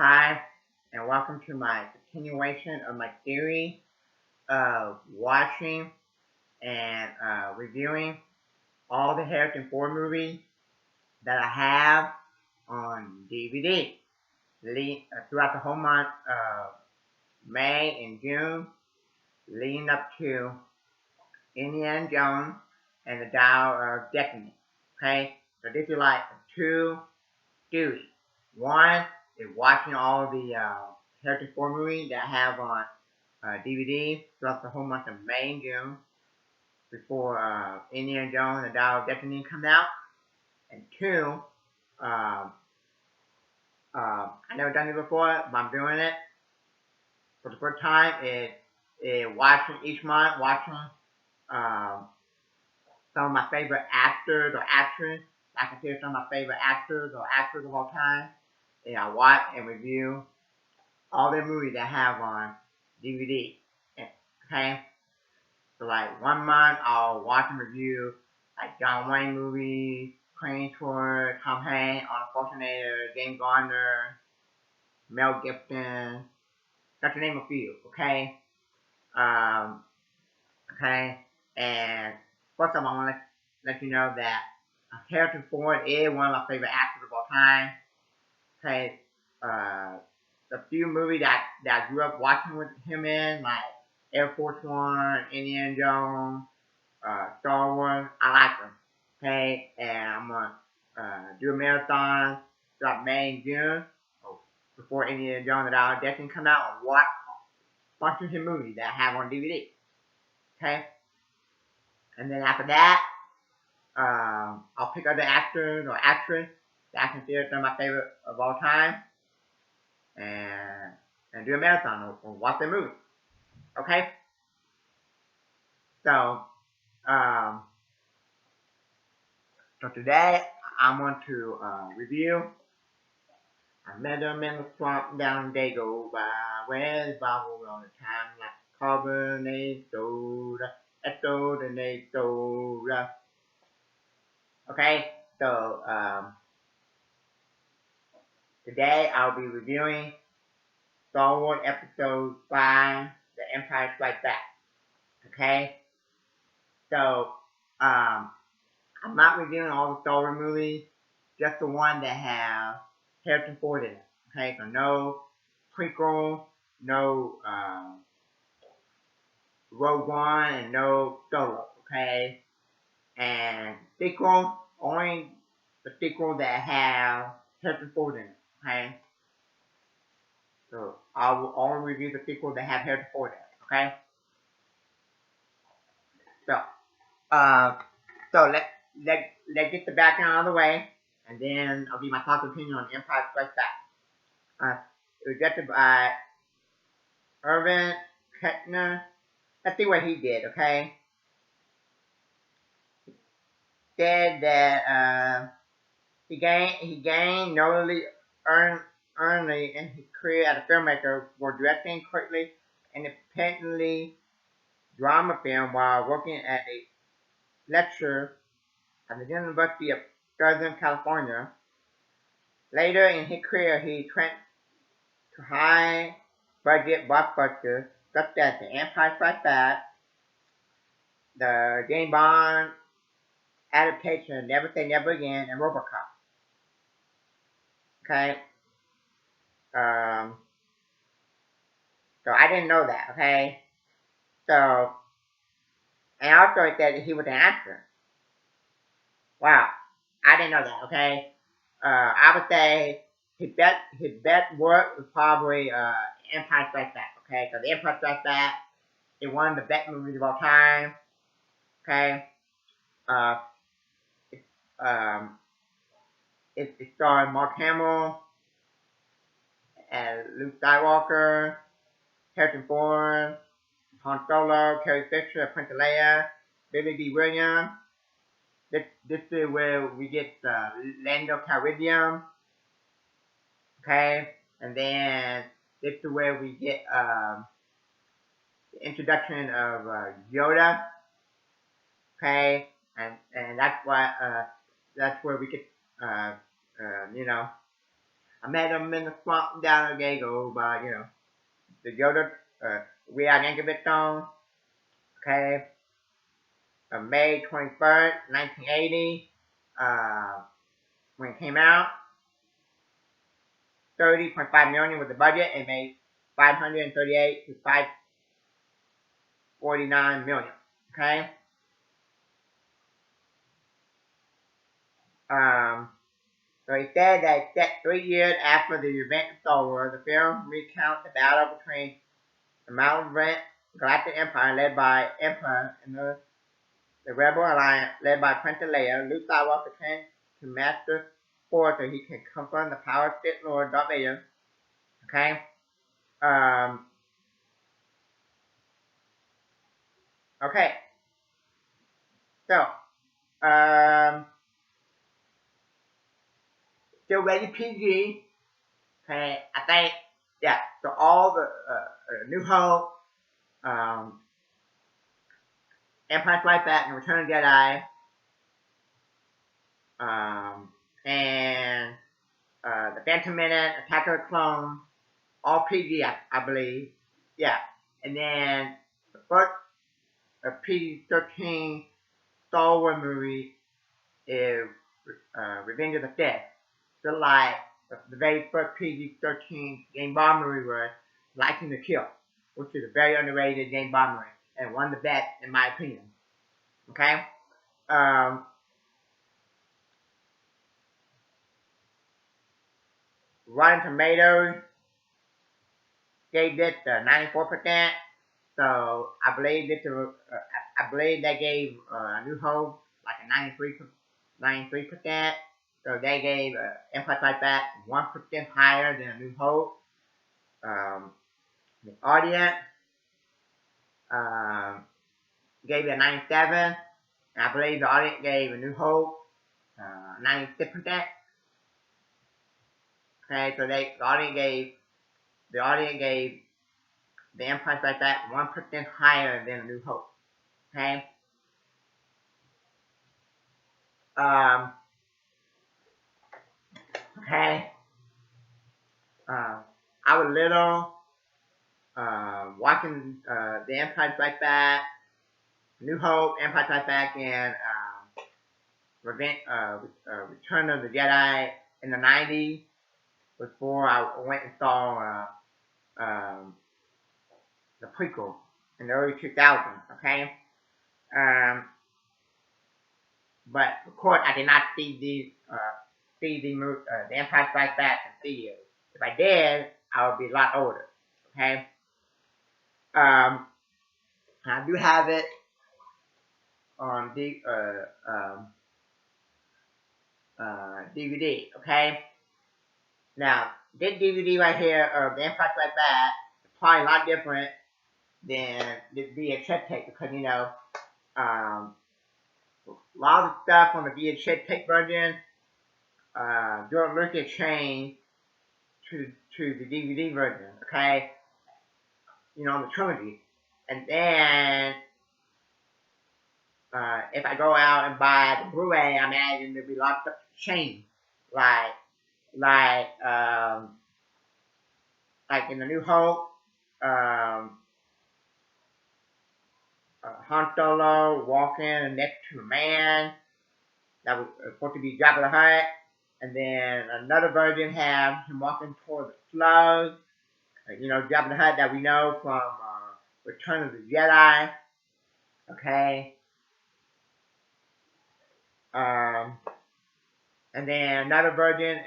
Hi, and welcome to my continuation of my series of watching and reviewing all the Harrison Ford movies that I have on DVD throughout the whole month of May and June, leading up to Indiana Jones and the Dial of Destiny. Okay, so this is like two duties. One is watching all the Harrison Ford movies that I have on DVD throughout the whole month of May and June before Indiana Jones and the Dial of Destiny comes out. And two, um, I never done it before, but I'm doing it for the first time. Is watching each month, watching um, some of my favorite actors or actresses. I consider some of my favorite actors or actors of all time. And I watch and review all the movies that I have on DVD. Okay? So like one month I'll watch and review like John Wayne movies, Clint Eastwood, Tom Hanks, Arnold Schwarzenegger, James Garner, Mel Gibson, just to name a few, okay? Um, okay, and first of all, I want to let you know that Harrison Ford is one of my favorite actors of all time. Okay, the few movies that I grew up watching with him in, like Air Force One, Indiana Jones, Star Wars, I like them. Okay, and I'm gonna do a marathon throughout May and June before Indiana Jones and Dial of Destiny come out and watch bunch of his movies that I have on DVD. Okay, and then after that, I'll pick other actors or actress that I consider some of my favorite of all time, and do a marathon or watch their movies. Okay, so um, so today I want to review. I met them in the swamp down Dago by where's Bible all the time like carbonate soda, ethylene soda. Okay, so today I'll be reviewing Star Wars Episode 5, The Empire Strikes Back. Okay, so I'm not reviewing all the Star Wars movies, just the one that have Harrison Ford in it. Okay, so no prequel, no Rogue One, and no Solo. Okay, and sequel only the sequel that have Harrison Ford in it. Okay, so I will only review the sequel that have Harrison Ford in it. Okay, so uh, let's get the background out of the way, and then I'll give my thoughts and opinion on Empire Strikes Back. It was directed by Irvin Kettner. Let's see what he did, okay? Said that he gained notably early in his career as a filmmaker for directing quickly independently drama film while working at a lecturer at the University of Southern California. Later in his career, he went to high-budget blockbusters such as The Empire Strikes Back, the James Bond adaptation Never Say Never Again, and RoboCop. Okay, um, so I didn't know that. Okay, so and also it said that he was an actor. Wow, I didn't know that. Okay, I would say his best work was probably Empire Strikes Back. Okay, so The Empire Strikes Back is one of the best movies of all time. Okay, uh, it, um, it stars Mark Hamill as Luke Skywalker, Harrison Ford, Han Solo, Carrie Fisher, Princess Leia, Billy D. Williams. This is where we get Lando Calrissian, okay? And then this is where we get the introduction of Yoda, okay? And that's why that's where we get uh, you know I met him in the swamp down in Gago by, the Yoda, We Are Yankovic song, okay, May 21st, 1980, when it came out. 30.5 million was the budget and made 538 to 549 million. Okay. So he said that set 3 years after the event of Star Wars, the film recounts the battle between the Mountain Rent Galactic Empire led by Emperor and the Rebel Alliance led by Princess Leia. Luke Skywalker turns to Master Force so he can confront the power Sith Lord Darth Vader. Okay. Okay. So, still rated PG. Okay, I think, yeah. So all the New Hope, Empire Strikes Back, and Return of the Jedi, and the Phantom Menace, Attack of the Clones, all PG, I believe. Yeah, and then the first PG-13 Star Wars movie is Revenge of the Sith. So like the very first PG-13 James Bond movie was License to Kill, which is a very underrated James Bond movie and one of the best in my opinion. Okay. Rotten Tomatoes gave this 94%. So I believe they gave New Hope like a 93%. So they gave Empire Strikes Back 1% higher than New Hope. The audience gave it a 97. And I believe the audience gave A New Hope 96%. Okay, so the audience gave The Empire Strikes Back 1% higher than A New Hope. Okay. Okay. I was little, watching The Empire Strikes Back, New Hope, Empire Strikes Back, and Return of the Jedi in the 90s before I went and saw the prequel in the early 2000s. Okay. But of course I did not see the Empire Strikes Back in theaters. If I did, I would be a lot older. Okay. I do have it on DVD. Okay. Now this DVD right here of The Empire Strikes Back is probably a lot different than the VHS tape because a lot of the stuff on the VHS tape version, George Lucas changed to the DVD version, okay? The trilogy. And then, if I go out and buy the Blu-ray, I imagine there'll be lots of stuff to change. Like in The New Hope, Han Solo walking next to a man that was supposed to be Jabba the Hutt, and then another version have him walking toward the flood. Jabba the Hutt that we know from Return of the Jedi. Okay. And then another version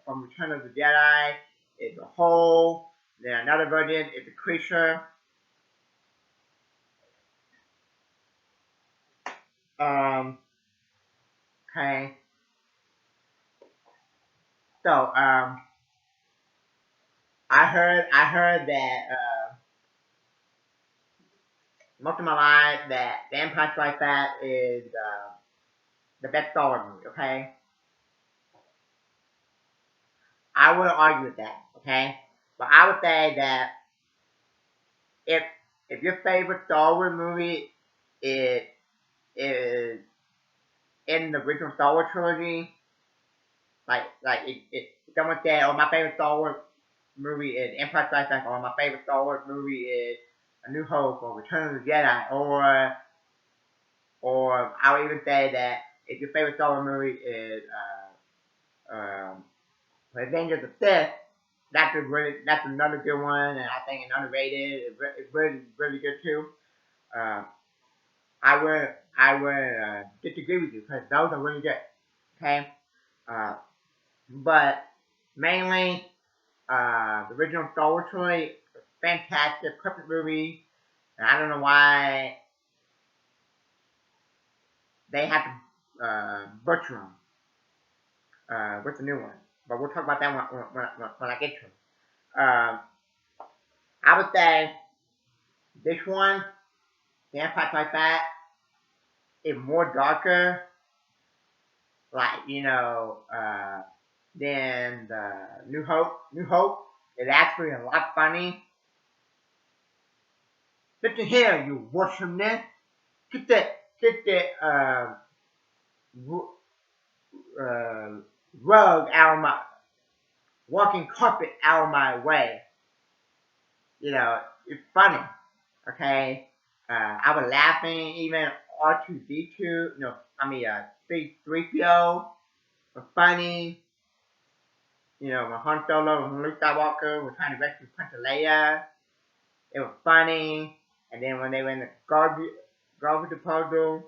from Return of the Jedi is the Hole. Then another version is the Creature. Okay. So, I heard that most of my life that The Empire Strikes Back is the best Star Wars movie. Okay. I wouldn't argue with that. Okay. But I would say that if your favorite Star Wars movie is in the original Star Wars trilogy, like it's someone said, "Oh, my favorite Star Wars movie is Empire Strikes Back," or "My favorite Star Wars movie is A New Hope," or "Return of the Jedi," or I'll even say that if your favorite Star Wars movie is Revenge of the Sith, that's another good one, and I think it's underrated. It's really good too. Uh, I would disagree with you because those are really good. Okay, uh, but mainly the original Star Wars trilogy, fantastic, perfect movie, and I don't know why they have to butcher them with the new one. But we'll talk about that when I get to them. Uh, I would say this one, The Empire Strikes Back, is more darker, like than the New Hope. New Hope is actually a lot funny. Listen here, you worshipness. Get that uh, rug out of my walking carpet out of my way. It's funny. Okay, I was laughing even R2D2. No, I mean C3PO was funny. When Han Solo and Luke Skywalker were trying to rescue Princess Leia, it was funny. And then when they were in the garbage disposal,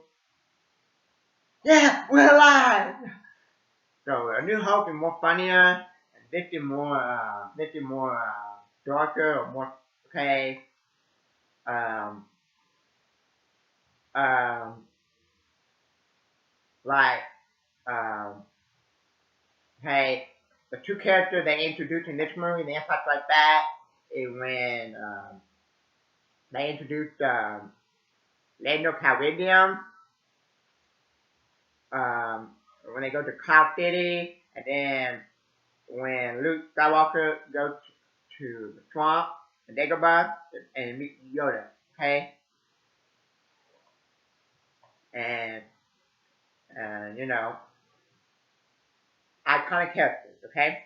yeah, we're alive. So A New Hope is more funnier, and this is more darker or more okay. Um, um, like um, hey, the two characters they introduced in this movie, The Empire Strikes Back, is when they introduced Lando Calrissian. Um, when they go to Cloud City, and then when Luke Skywalker goes to the swamp, the Dagobah, and meet Yoda, okay? And, uh, iconic characters, okay?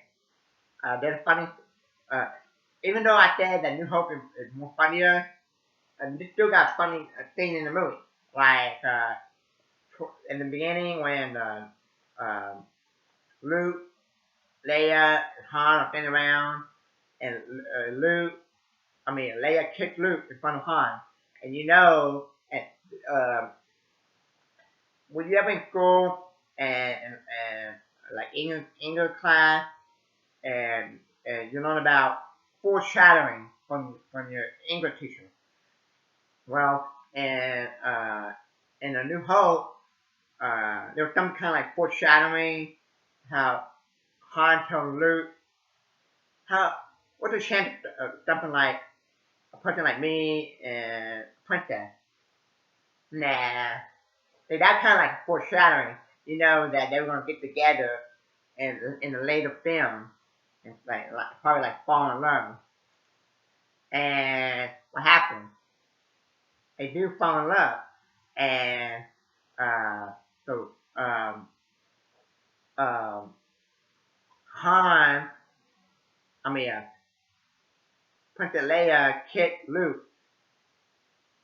They're funny. Uh, Even though I said that New Hope is more funnier, they still got funny scene in the movie. Like, in the beginning when Luke, Leia, and Han are standing around, and Leia kicked Luke in front of Han. And and uh, were you ever in school and like English class and you learn about foreshadowing from your English teacher? Well, in A New Hope, there was some kind of like foreshadowing how Han told Luke how what's a chance something like a person like me and a princess. Nah, see, that kind of like foreshadowing. That they were gonna get together in a later film and like probably like fall in love. And what happened? They do fall in love, and uh, so um, Han, I mean, Princess Leia kicked Luke,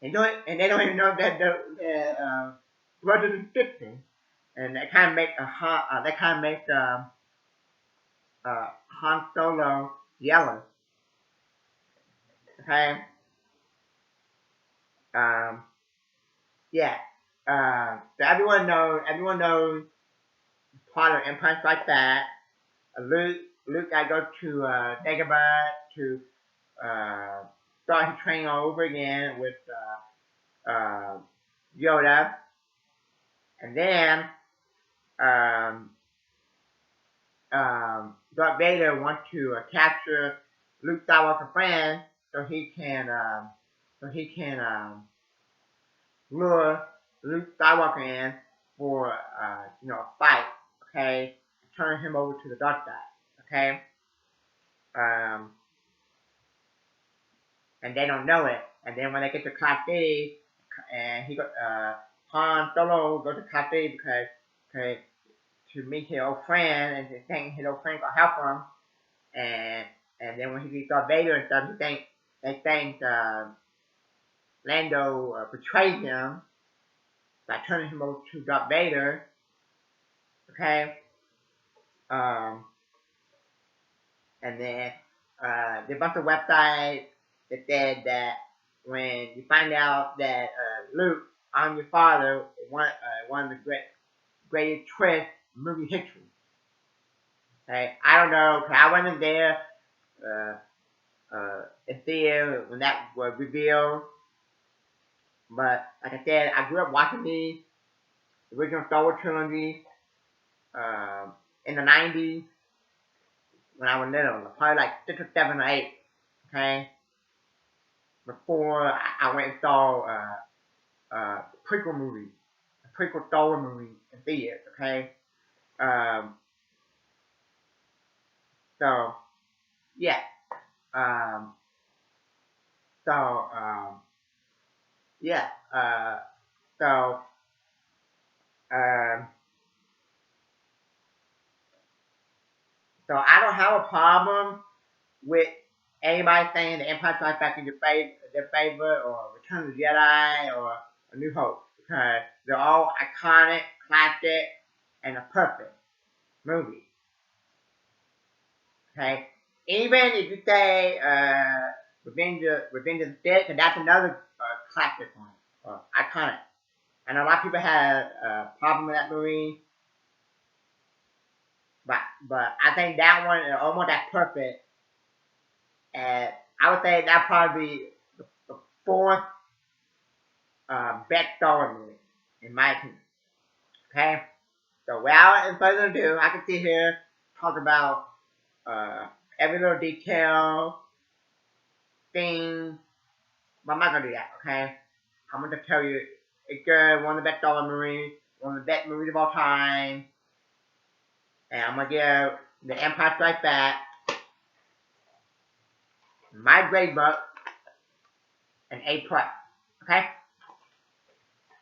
and they don't even know that the brothers and sisters, and that kind of make Han Solo jealous. Okay, um, yeah. So everyone knows part of Empire Strikes Back. Luke got to go to Dagobah to uh, start his training all over again with Yoda, and then um, Darth Vader wants to capture Luke Skywalker's friend so he can lure Luke Skywalker in for a fight. Okay, turn him over to the dark side. Okay, um, and they don't know it. And then when they get to Cloud City, and Han Solo goes to Cloud City because to meet his old friend, and to think his old friend gonna help him. And then when he meets Darth Vader and stuff, they think Lando betrayed him by turning him over to Darth Vader. Okay. And then there was a website that said that when you find out that Luke, I'm your father, one of the greatest twists in movie history. Okay, I don't know, 'cause I wasn't there in theater when that was revealed. But like I said, I grew up watching the original Star Wars trilogy in the 90s when I was little, probably like 6 or 7 or 8. Okay, before I went and saw prequel movie, a prequel Star Wars movie in theaters. Okay, so yeah, um, so yeah, so um, so I don't have a problem with anybody saying the Empire Strikes Back is their favorite, or Return of the Jedi, or A New Hope, because they're all iconic, classic, and a perfect movie. Okay, even if you say Revenge of the Sith, and that's another classic one, iconic. I know a lot of people have a problem with that movie, but I think that one is almost as perfect. And I would say that probably be the fourth best Star Wars movie, in my opinion. Okay, so without further ado, I can sit here talk about uh, every little detail, thing, but I'm not gonna do that. Okay, I'm gonna tell you it's good, one of the best Star Wars movies, one of the best movies of all time, and I'm gonna give The Empire Strikes Back my grade book an A plus. Okay,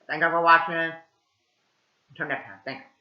thank you for watching. Until next time, thanks.